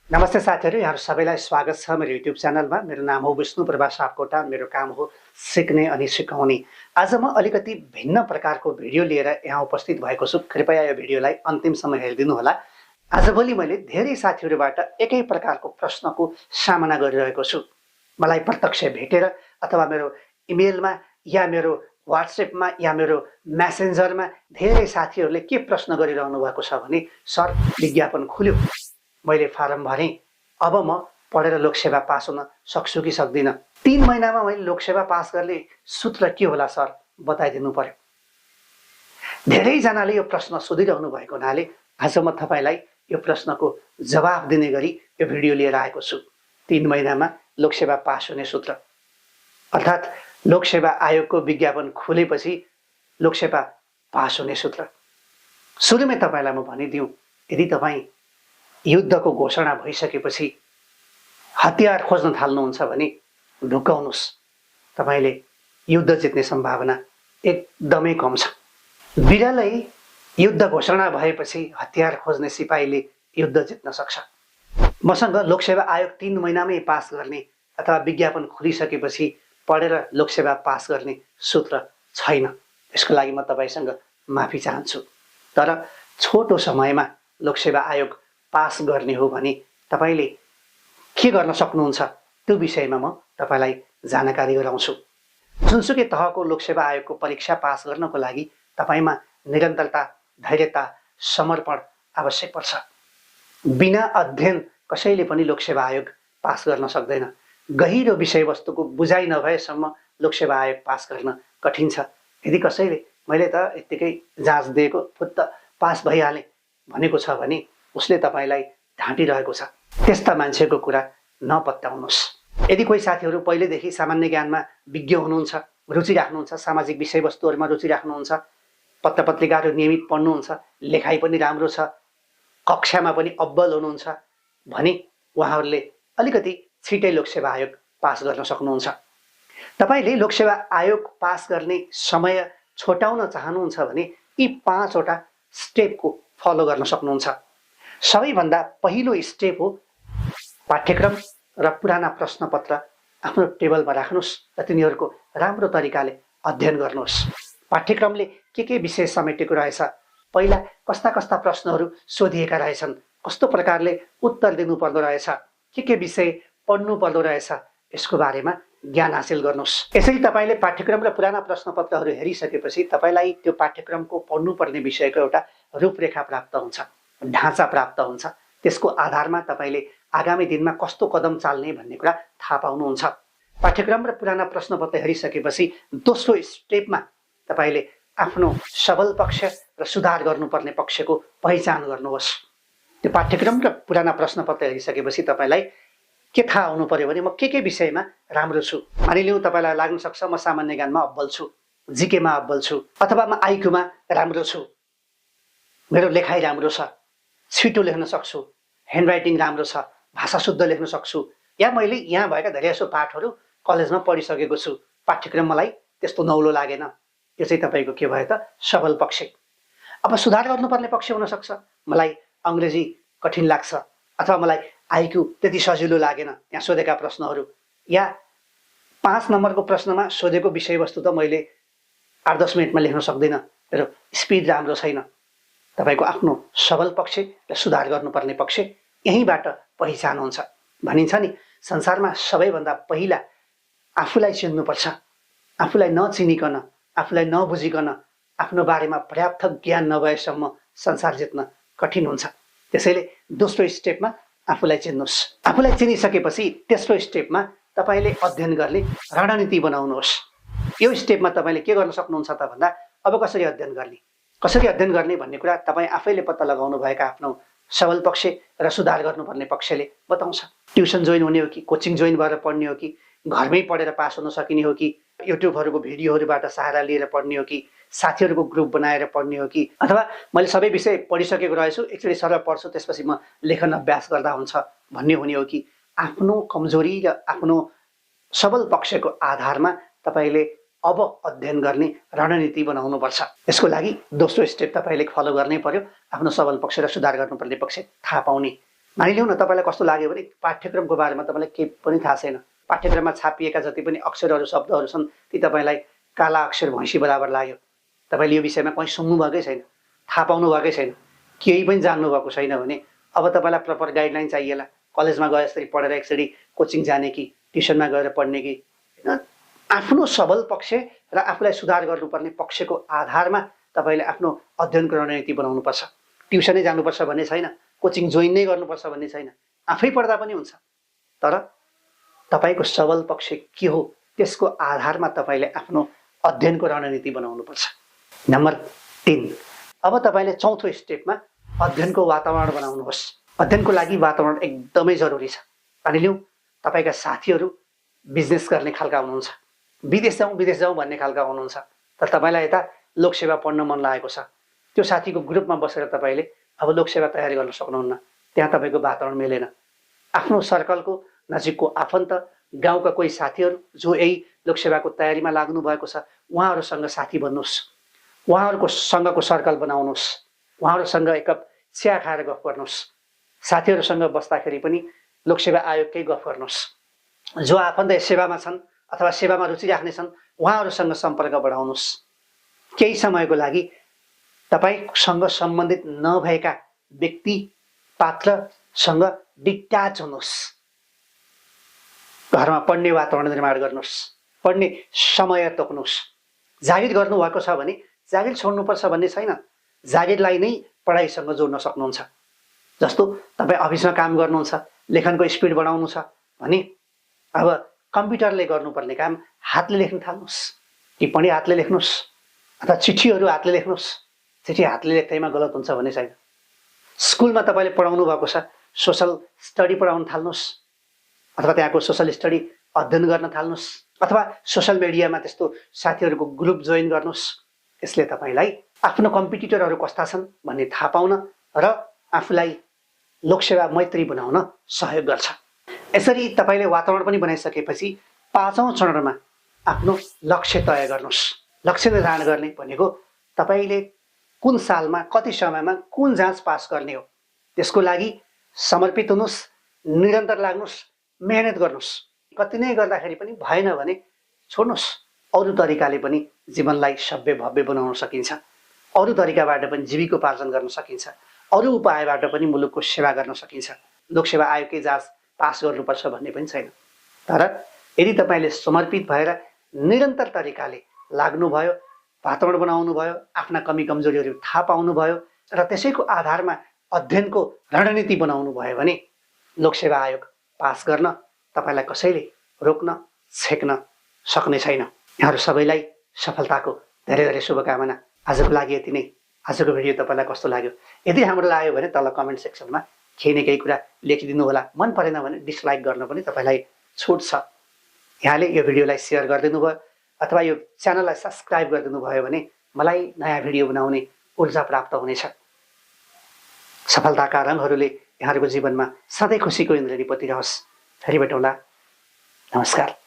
नमस्ते साथीहरू, यहाँहरू सबैलाई स्वागत छ मेरो युट्युब च्यानलमा। मेरो नाम हो विष्णु प्रभा सापकोटा। मेरो काम हो सिक्ने अनि सिकाउने। आज म अलिकति भिन्न प्रकारको भिडियो लिएर यहाँ उपस्थित भएको छु। कृपया यो भिडियोलाई अन्तिमसम्म हेरिदिनु होला। आजभोलि मैले धेरै साथीहरूबाट एकै प्रकारको प्रश्नको सामना गरिरहेको छु। मलाई प्रत्यक्ष भेटेर अथवा मेरो इमेलमा या मेरो व्हाट्सएपमा या मेरो मेसेन्जरमा धेरै साथीहरूले के प्रश्न गरिरहनु भएको छ भने, सर विज्ञापन खुल्यो, मैले फारम भरेँ, अब म पढेर लोकसेवा पास हुन सक्छु कि सक्दिनँ? 3 महिनामा मैले लोकसेवा पास गर्ने सूत्र के होला सर, बताइदिनु पर्यो। धेरैजनाले यो प्रश्न सोधिरहनु भएको हुनाले आज म तपाईँलाई यो प्रश्नको जवाब दिने गरी यो भिडियो लिएर आएको छु। 3 महिनामा लोकसेवा पास हुने सूत्र, अर्थात् लोकसेवा आयोगको विज्ञापन खुलेपछि लोकसेवा पास हुने सूत्र। सुरुमै तपाईँलाई म भनिदिउँ, यदि तपाईँ युद्धको घोषणा भइसकेपछि हतियार खोज्न थाल्नुहुन्छ भने ढुकाउनुहोस्, तपाईँले युद्ध जित्ने सम्भावना एकदमै कम छ। बिरलै युद्ध घोषणा भएपछि हतियार खोज्ने सिपाहीले युद्ध जित्न सक्छ। मसँग लोकसेवा आयोग 3 महिनामै पास गर्ने अथवा विज्ञापन खुलिसकेपछि पढेर लोकसेवा पास गर्ने सूत्र छैन। यसको लागि म तपाईँसँग माफी चाहन्छु। तर छोटो समयमा लोकसेवा आयोग पास गर्ने हो भने तपाईँले के गर्न सक्नुहुन्छ त्यो विषयमा म तपाईँलाई जानकारी गराउँछु। जुनसुकै तहको लोकसेवा आयोगको परीक्षा पास गर्नको लागि तपाईँमा निरन्तरता, धैर्यता, समर्पण आवश्यक पर्छ। बिना अध्ययन कसैले पनि लोकसेवा आयोग पास गर्न सक्दैन। गहिरो विषयवस्तुको बुझाइ नभएसम्म लोकसेवा आयोग पास गर्न कठिन छ। यदि कसैले मैले त यत्तिकै जाँच दिएको फुत्त पास भइहालेँ भनेको छ भने उसले तपाईँलाई ढाँटिरहेको छ। त्यस्ता मान्छेको कुरा नपत्याउनुहोस्। यदि कोही साथीहरू पहिलेदेखि सामान्य ज्ञानमा विज्ञ हुनुहुन्छ, रुचि राख्नुहुन्छ, सामाजिक विषयवस्तुहरूमा रुचि राख्नुहुन्छ, पत्रपत्रिकाहरू नियमित पढ्नुहुन्छ, लेखाइ पनि राम्रो छ, कक्षामा पनि अब्बल हुनुहुन्छ भने उहाँहरूले अलिकति छिटै लोकसेवा आयोग पास गर्न सक्नुहुन्छ। तपाईँले लोकसेवा आयोग पास गर्ने समय छोटाउन चाहनुहुन्छ भने यी 5 वटा स्टेपको फलो गर्न सक्नुहुन्छ। सबैभन्दा पहिलो स्टेप हो पाठ्यक्रम र पुराना प्रश्नपत्र आफ्नो टेबलमा राख्नुहोस् र तिनीहरूको राम्रो तरिकाले अध्ययन गर्नुहोस्। पाठ्यक्रमले के विषय समेटेको रहेछ, पहिला कस्ता कस्ता प्रश्नहरू सोधिएका रहेछन्, कस्तो प्रकारले उत्तर दिनुपर्दो रहेछ, के विषय पढ्नु पर्दो रहेछ, यसको बारेमा ज्ञान हासिल गर्नुहोस्। यसरी तपाईँले पाठ्यक्रम र पुराना प्रश्नपत्रहरू हेरिसकेपछि तपाईँलाई त्यो पाठ्यक्रमको पढ्नुपर्ने विषयको एउटा रूपरेखा प्राप्त हुन्छ, ढाँचा प्राप्त हुन्छ। त्यसको आधारमा तपाईँले आगामी दिनमा कस्तो कदम चाल्ने भन्ने कुरा थाहा पाउनुहुन्छ। पाठ्यक्रम र पुराना प्रश्नपत्र हेरिसकेपछि दोस्रो स्टेपमा तपाईँले आफ्नो सबल पक्ष र सुधार गर्नुपर्ने पक्षको पहिचान गर्नुहोस्। त्यो पाठ्यक्रम र पुराना प्रश्नपत्र हेरिसकेपछि तपाईँलाई के थाहा हुनु पर्यो भने म के विषयमा राम्रो छु। मानिलिउँ तपाईँलाई लाग्न सक्छ म सामान्य ज्ञानमा अब्बल छु, जिकेमा अब्बल छु, अथवा म आइक्यूमा राम्रो छु, मेरो लेखाइ राम्रो छ, छिटो लेख्न सक्छु, ह्यान्डराइटिङ राम्रो छ, भाषा शुद्ध लेख्न सक्छु, या मैले यहाँ भएका धेरैजसो पाठहरू कलेजमा पढिसकेको छु, पाठ्यक्रम मलाई त्यस्तो नौलो लागेन। यो चाहिँ तपाईँको के भयो त सबल पक्ष। अब सुधार गर्नुपर्ने पक्ष हुनसक्छ, मलाई अङ्ग्रेजी कठिन लाग्छ अथवा मलाई आइक्यू त्यति सजिलो लागेन यहाँ सोधेका प्रश्नहरू, या 5 नम्बरको प्रश्नमा सोधेको विषयवस्तु त मैले 8-10 मिनटमा लेख्न सक्दिनँ, मेरो स्पिड राम्रो छैन। तपाईँको आफ्नो सबल पक्ष र सुधार गर्नुपर्ने पक्ष यहीँबाट पहिचान हुन्छ। भनिन्छ नि, संसारमा सबैभन्दा पहिला आफूलाई चिन्नुपर्छ। आफूलाई नचिनिकन, आफूलाई नबुझिकन, आफ्नो बारेमा पर्याप्त ज्ञान नभएसम्म संसार जित्न कठिन हुन्छ। त्यसैले दोस्रो स्टेपमा आफूलाई चिन्नुहोस्। आफूलाई चिनिसकेपछि तेस्रो स्टेपमा तपाईँले अध्ययन गर्ने रणनीति बनाउनुहोस्। यो स्टेपमा तपाईँले के गर्न सक्नुहुन्छ त भन्दा, अब कसरी अध्ययन गर्ने भन्ने कुरा तपाईँ आफैले पत्ता लगाउनु भएका आफ्नो सबल पक्ष र सुधार गर्नुपर्ने पक्षले बताउँछ। ट्युसन जोइन हुने हो कि, कोचिङ जोइन भएर पढ्ने हो कि, घरमै पढेर पास हुन सकिने हो कि, युट्युबहरूको भिडियोहरूबाट सहारा लिएर पढ्ने हो कि, साथीहरूको ग्रुप बनाएर पढ्ने हो कि, अथवा मैले सबै विषय पढिसकेको रहेछु एकचोटि सरल पढ्छु त्यसपछि म लेखन अभ्यास गर्दा हुन्छ भन्ने हुने हो कि, आफ्नो कमजोरी र आफ्नो सबल पक्षको आधारमा तपाईँले अब अध्ययन गर्ने रणनीति बनाउनुपर्छ। यसको लागि दोस्रो स्टेप तपाईँले फलो गर्नै पर्यो, आफ्नो सबल पक्ष र सुधार गर्नुपर्ने पक्ष थाहा पाउने। मानिलिउँ न तपाईँलाई कस्तो लाग्यो भने पाठ्यक्रमको बारेमा तपाईँलाई केही पनि थाहा छैन, पाठ्यक्रममा छापिएका जति पनि अक्षरहरू शब्दहरू छन् ती तपाईँलाई काला अक्षर भैँसी बराबर लाग्यो, तपाईँले यो विषयमा कहीँ सुन्नुभएकै छैन, थाहा पाउनुभएकै छैन, केही पनि जान्नुभएको छैन भने अब तपाईँलाई प्रपर गाइडलाइन चाहिएला। कलेजमा गए जसरी पढेर एकचोटि कोचिङ जाने कि ट्युसनमा गएर पढ्ने कि होइन, आफ्नो सबल पक्ष र आफूलाई सुधार गर्नुपर्ने पक्षको आधारमा तपाईँले आफ्नो अध्ययनको रणनीति बनाउनुपर्छ। ट्युसनै जानुपर्छ भन्ने छैन, कोचिङ जोइन नै गर्नुपर्छ भन्ने छैन, आफै पढ्दा पनि हुन्छ। तर तपाईँको सबल पक्ष के हो त्यसको आधारमा तपाईँले आफ्नो अध्ययनको रणनीति बनाउनुपर्छ। नम्बर 3, अब तपाईँले चौथो स्टेपमा अध्ययनको वातावरण बनाउनुहोस्। अध्ययनको लागि वातावरण एकदमै जरुरी छ। मानिलिउँ तपाईँका साथीहरू बिजनेस गर्ने खालका हुनुहुन्छ, विदेश जाउँ भन्ने खालका हुनुहुन्छ, तर तपाईँलाई यता लोकसेवा पढ्न मन लागेको छ। त्यो साथीको ग्रुपमा बसेर तपाईँले अब लोकसेवा तयारी गर्न सक्नुहुन्न, त्यहाँ तपाईँको वातावरण मिलेन। आफ्नो सर्कलको नजिकको आफन्त, गाउँका कोही साथीहरू जो यही लोकसेवाको तयारीमा लाग्नु भएको छ उहाँहरूसँग साथी बन्नुहोस्, उहाँहरूको सँगको सर्कल बनाउनुहोस्, उहाँहरूसँग एक कप चिया खाएर गफ गर्नुहोस्। साथीहरूसँग बस्दाखेरि पनि लोकसेवा आयोगकै गफ गर्नुहोस्। जो आफन्त सेवामा छन् अथवा सेवामा रुचि राख्ने छन् उहाँहरूसँग सम्पर्क बढाउनुहोस्। केही समयको लागि तपाईँसँग सम्बन्धित नभएका व्यक्ति पात्रसँग डिट्याच हुनुहोस्। घरमा पढ्ने वातावरण निर्माण गर्नुहोस्, पढ्ने समय तोक्नुहोस्। जागिर गर्नुभएको छ भने जागिर छोड्नुपर्छ भन्ने छैन, जागिरलाई नै पढाइसँग जोड्न सक्नुहुन्छ। जस्तो तपाईँ अफिसमा काम गर्नुहुन्छ, लेखनको स्पिड बढाउनु छ भने अब कम्प्युटरले गर्नुपर्ने काम हातले लेख्न थाल्नुहोस्, टिप्पणी हातले लेख्नुहोस् अथवा चिठीहरू हातले लेख्नुहोस्। चिठी हातले लेख्दैमा गलत हुन्छ भन्ने छैन। स्कुलमा तपाईँले पढाउनु भएको छ, सोसल स्टडी पढाउन थाल्नुहोस् अथवा त्यहाँको सोसल स्टडी अध्ययन गर्न थाल्नुहोस् अथवा सोसल मिडियामा त्यस्तो साथीहरूको ग्रुप जोइन गर्नुहोस्। यसले तपाईँलाई आफ्नो कम्पिटिटरहरू कस्ता छन् भन्ने थाहा पाउन र आफूलाई लोकसेवा मैत्री बनाउन सहयोग गर्छ। यसरी तपाईँले वातावरण पनि बनाइसकेपछि 5औं चरणमा आफ्नो लक्ष्य तय गर्नुहोस्। लक्ष्य निर्धारण गर्ने भनेको तपाईँले कुन सालमा कति समयमा कुन जाँच पास गर्ने हो त्यसको लागि समर्पित हुनुहोस्, निरन्तर लाग्नुहोस्, मेहनत गर्नुहोस्। कति नै गर्दाखेरि पनि भएन भने छोड्नुहोस्। अरू तरिकाले पनि जीवनलाई सभ्य भव्य बनाउन सकिन्छ, अरू तरिकाबाट पनि जीविकोपार्जन गर्न सकिन्छ, अरू उपायबाट पनि मुलुकको सेवा गर्न सकिन्छ। लोकसेवा आयोगकै जाँच पास गर्नुपर्छ भन्ने पनि छैन। तर यदि तपाईँले समर्पित भएर निरन्तर तरिकाले लाग्नुभयो, वातावरण बनाउनु भयो, आफ्ना कमी कमजोरीहरू थाहा पाउनुभयो र त्यसैको आधारमा अध्ययनको रणनीति बनाउनु भयो भने लोकसेवा आयोग पास गर्न तपाईँलाई कसैले रोक्न छेक्न सक्ने छैन। यहाँहरू सबैलाई सफलताको धेरै धेरै शुभकामना। आजको लागि यति नै। आजको भिडियो तपाईँलाई कस्तो लाग्यो? यदि राम्रो लाग्यो भने तल कमेन्ट सेक्सनमा केही न केही कुरा लेखिदिनु होला। मन परेन भने डिसलाइक गर्न पनि तपाईँलाई छुट छ। यहाँले यो भिडियोलाई सेयर गरिदिनु भयो अथवा यो च्यानललाई सब्सक्राइब गरिदिनु भयो भने मलाई नयाँ भिडियो बनाउने ऊर्जा प्राप्त हुनेछ। सफलताका रङहरूले यहाँहरूको जीवनमा सधैँ खुसीको इन्द्रेणी पोतिरहोस्। फेरि भेटौँला। नमस्कार।